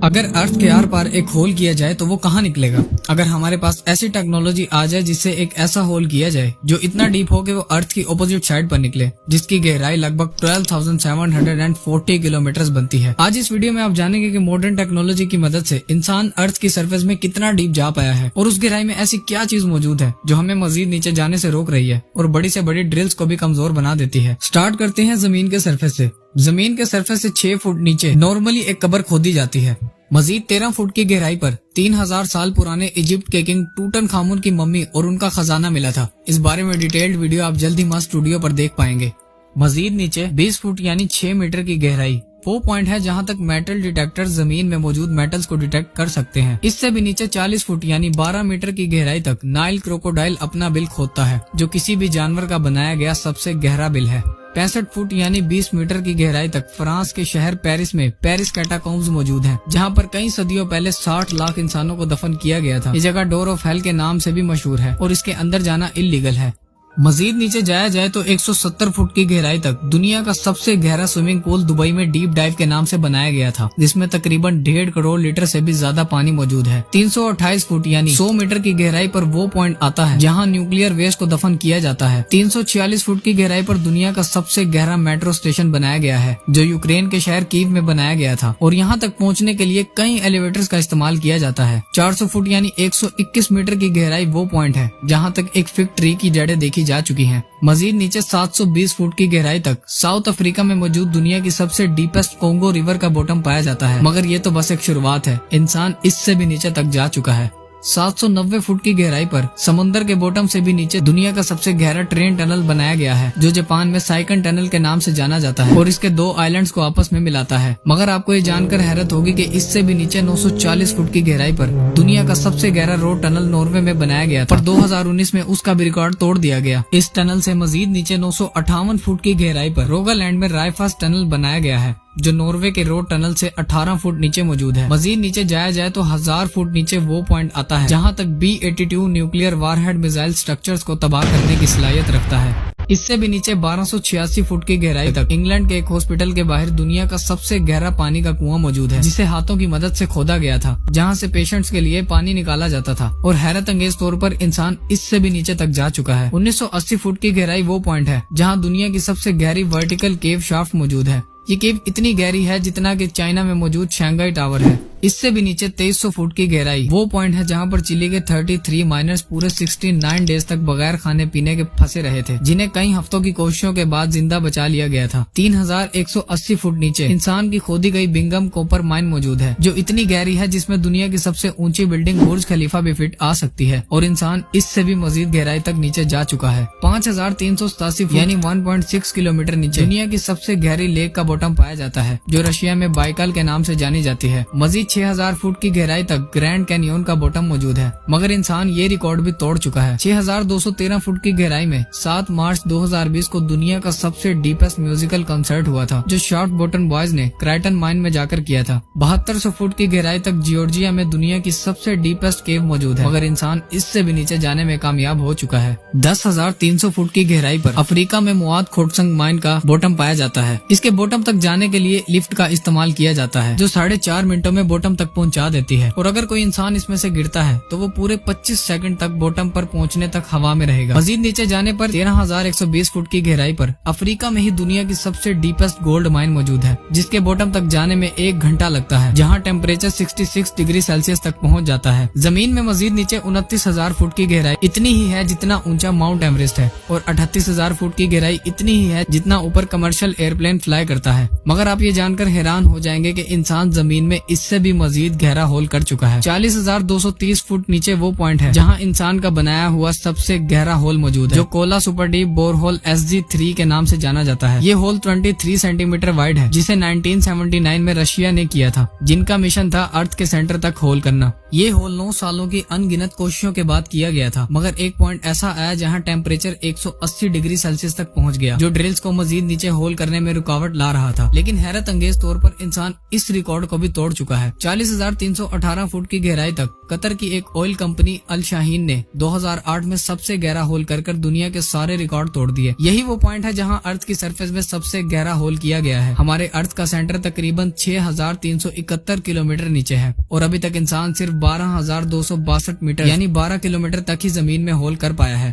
अगर अर्थ के आर पार एक होल किया जाए तो वो कहाँ निकलेगा। अगर हमारे पास ऐसी टेक्नोलॉजी आ जाए जिससे एक ऐसा होल किया जाए जो इतना डीप हो कि वो अर्थ की अपोजिट साइड पर निकले, जिसकी गहराई लगभग 12,740 किलोमीटर बनती है। आज इस वीडियो में आप जानेंगे कि मॉडर्न टेक्नोलॉजी की मदद से इंसान अर्थ की सरफेस में कितना डीप जा पाया है और उस गहराई में ऐसी क्या चीज मौजूद है जो हमें मजीद नीचे जाने से रोक रही है और बड़ी से बड़ी ड्रिल्स को भी कमजोर बना देती है। स्टार्ट करते हैं जमीन के सरफेस से। जमीन के सरफेस से 6 फुट नीचे नॉर्मली एक कब्र खोदी जाती है। मजीद 13 फुट की गहराई पर 3000 साल पुराने इजिप्ट के किंग टूटनखामुन की मम्मी और उनका खजाना मिला था। इस बारे में डिटेल्ड वीडियो आप जल्द ही मस्त स्टूडियो पर देख पाएंगे। मजीद नीचे 20 फुट यानी 6 मीटर की गहराई वो पॉइंट है जहां तक मेटल डिटेक्टर जमीन में मौजूद मेटल्स को डिटेक्ट कर सकते हैं। इससे भी नीचे 40 फुट यानी 12 मीटर की गहराई तक नाइल क्रोकोडाइल अपना बिल खोदता है, जो किसी भी जानवर का बनाया गया सबसे गहरा बिल है। 65 फुट यानी 20 मीटर की गहराई तक फ्रांस के शहर पेरिस में पेरिस कैटाकॉम्ब्स मौजूद हैं, जहां पर कई सदियों पहले 60 लाख इंसानों को दफन किया गया था। ये जगह डोर ऑफ हेल के नाम से भी मशहूर है और इसके अंदर जाना इल्लीगल है। मजीद नीचे जाया जाए तो 170 फुट की गहराई तक दुनिया का सबसे गहरा स्विमिंग पूल दुबई में डीप डाइव के नाम से बनाया गया था, जिसमें तकरीबन 1.5 करोड़ लीटर से भी ज्यादा पानी मौजूद है। 328 फुट यानी 100 मीटर की गहराई पर वो पॉइंट आता है जहां न्यूक्लियर वेस्ट को दफन किया जाता है। 346 फुट की गहराई पर दुनिया का सबसे गहरा मेट्रो स्टेशन बनाया गया है, जो यूक्रेन के शहर कीव में बनाया गया था और यहाँ तक पहुँचने के लिए कई एलिवेटर्स का इस्तेमाल किया जाता है। 400 फुट यानी 121 मीटर की गहराई वो पॉइंट है जहाँ तक एक फिग ट्री की जड़ें देखी जा चुकी है। मजीद नीचे 720 फुट की गहराई तक साउथ अफ्रीका में मौजूद दुनिया की सबसे डीपेस्ट कोंगो रिवर का बॉटम पाया जाता है, मगर ये तो बस एक शुरुआत है। इंसान इससे भी नीचे तक जा चुका है। 790 फुट की गहराई पर समुद्र के बॉटम से भी नीचे दुनिया का सबसे गहरा ट्रेन टनल बनाया गया है, जो जापान में साइकन टनल के नाम से जाना जाता है और इसके 2 आइलैंड्स को आपस में मिलाता है। मगर आपको ये जानकर हैरत होगी कि इससे भी नीचे 940 फुट की गहराई पर दुनिया का सबसे गहरा रोड टनल नॉर्वे में बनाया गया था, पर 2019 में उसका भी रिकॉर्ड तोड़ दिया गया। इस टनल से मजीद नीचे 958 फुट की गहराई पर रोगालैंड में रायफास टनल बनाया गया है, जो नॉर्वे के रोड टनल से 18 फुट नीचे मौजूद है। मजीद नीचे जाया जाए तो 1000 फुट नीचे वो पॉइंट आता है जहां तक B-82 nuclear warhead missile structures को तबाह करने की सलाहियत रखता है। इससे भी नीचे 1286 फुट की गहराई तक इंग्लैंड के एक हॉस्पिटल के बाहर दुनिया का सबसे गहरा पानी का कुआं मौजूद है, जिसे हाथों की मदद से खोदा गया था, जहां से पेशेंट्स के लिए पानी निकाला जाता था। और हैरत अंगेज तौर पर इंसान इससे भी नीचे तक जा चुका है। 1980 फुट की गहराई वो पॉइंट है जहां दुनिया की सबसे गहरी वर्टिकल केव शाफ्ट मौजूद है। ये केव इतनी गहरी है जितना कि चाइना में मौजूद शंघाई टावर है। इससे भी नीचे 2300 फुट की गहराई वो पॉइंट है जहां पर चिली के 33 माइनर्स पूरे 69 डेज तक बगैर खाने पीने के फंसे रहे थे, जिन्हें कई हफ्तों की कोशिशों के बाद जिंदा बचा लिया गया था। 3180 फुट नीचे इंसान की खोदी गई बिंगम कॉपर माइन मौजूद है, जो इतनी गहरी है जिसमें दुनिया की सबसे ऊंची बिल्डिंग बुर्ज खलीफा भी फिट आ सकती है, और इंसान इससे भी मजीद गहराई तक नीचे जा चुका है। 5387 फुट यानी 1.6 किलोमीटर नीचे दुनिया की सबसे गहरी लेक का बॉटम पाया जाता है, जो रशिया में बाइकाल के नाम से जानी जाती है। मजीद 6000 फुट की गहराई तक ग्रैंड कैनियन का बॉटम मौजूद है, मगर इंसान ये रिकॉर्ड भी तोड़ चुका है। 6213 फुट की गहराई में 7 मार्च 2020 को दुनिया का सबसे डीपेस्ट म्यूजिकल कंसर्ट हुआ था, जो शॉर्ट बॉटम बॉयज ने क्राइटन माइन में जाकर किया था। 7200 फुट की गहराई तक जॉर्जिया में दुनिया की सबसे डीपेस्ट केव मौजूद है, मगर इंसान इससे भी नीचे जाने में कामयाब हो चुका है। 10,300 फुट की गहराई पर अफ्रीका में मुआद खोटसंग माइन का बॉटम पाया जाता है। इसके बॉटम तक जाने के लिए लिफ्ट का इस्तेमाल किया जाता है, जो 4.5 मिनटों में बॉटम तक पहुंचा देती है, और अगर कोई इंसान इसमें से गिरता है तो वो पूरे 25 सेकंड तक बॉटम पर पहुंचने तक हवा में रहेगा। मजीद नीचे जाने पर 13,120 फुट की गहराई पर अफ्रीका में ही दुनिया की सबसे डीपेस्ट गोल्ड माइन मौजूद है, जिसके बॉटम तक जाने में 1 घंटा लगता है, जहां टेम्परेचर 66 डिग्री सेल्सियस तक पहुंच जाता है। जमीन में मजीद नीचे 29,000 फुट की गहराई इतनी ही है जितना ऊंचा माउंट एवरेस्ट है, और 38,000 फुट की गहराई इतनी ही है जितना ऊपर कमर्शियल एयरप्लेन फ्लाई करता है। मगर आप ये जानकर हैरान हो जाएंगे कि इंसान जमीन में इससे भी मजीद गहरा होल कर चुका है। 40,230 फुट नीचे वो पॉइंट है जहां इंसान का बनाया हुआ सबसे गहरा होल मौजूद है, जो Kola super deep bore hole SG3 के नाम से जाना जाता है। ये होल 23 सेंटीमीटर वाइड है, जिसे 1979 में रशिया ने किया था, जिनका मिशन था अर्थ के सेंटर तक होल करना। یہ ہول 9 سالوں کی انگنت کوششوں کے بعد کیا گیا تھا، مگر ایک پوائنٹ ایسا آیا جہاں ٹیمپریچر 180 ڈگری سیلسیس تک پہنچ گیا، جو ڈرلز کو مزید نیچے ہول کرنے میں رکاوٹ لا رہا تھا۔ لیکن حیرت انگیز طور پر انسان اس ریکارڈ کو بھی توڑ چکا ہے۔ 40,318 فٹ کی گہرائی تک قطر کی ایک آئل کمپنی الشاہین نے 2008 میں سب سے گہرا ہول کر دنیا کے سارے ریکارڈ توڑ دیے۔ یہی وہ پوائنٹ ہے جہاں ارتھ کی سرفیس میں سب سے گہرا ہول کیا گیا ہے۔ ہمارے ارتھ کا سینٹر تقریباً 6,371 کلومیٹر نیچے ہے، اور ابھی تک انسان صرف 12,262 میٹر یعنی 12 کلومیٹر تک ہی زمین میں ہول کر پایا ہے۔